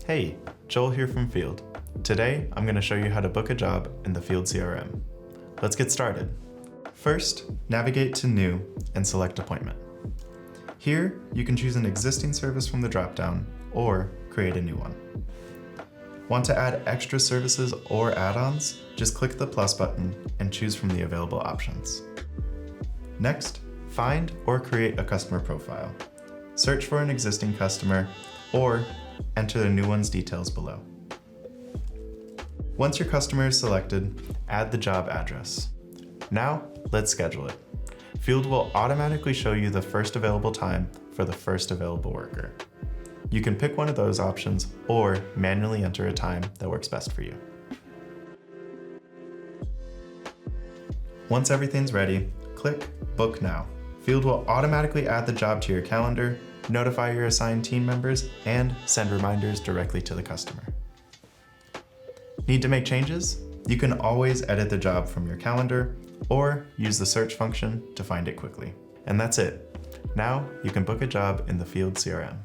Hey, Joel here from Field. Today, I'm going to show you how to book a job in the Field CRM. Let's get started. First, navigate to New and select Appointment. Here, you can choose an existing service from the dropdown or create a new one. Want to add extra services or add-ons? Just click the plus button and choose from the available options. Next, find or create a customer profile. Search for an existing customer or enter the new one's details below. Once your customer is selected, add the job address. Now, let's schedule it. Field will automatically show you the first available time for the first available worker. You can pick one of those options or manually enter a time that works best for you. Once everything's ready, click Book Now. Field will automatically add the job to your calendar, notify your assigned team members, and send reminders directly to the customer. Need to make changes? You can always edit the job from your calendar or use the search function to find it quickly. And that's it. Now you can book a job in the Field CRM.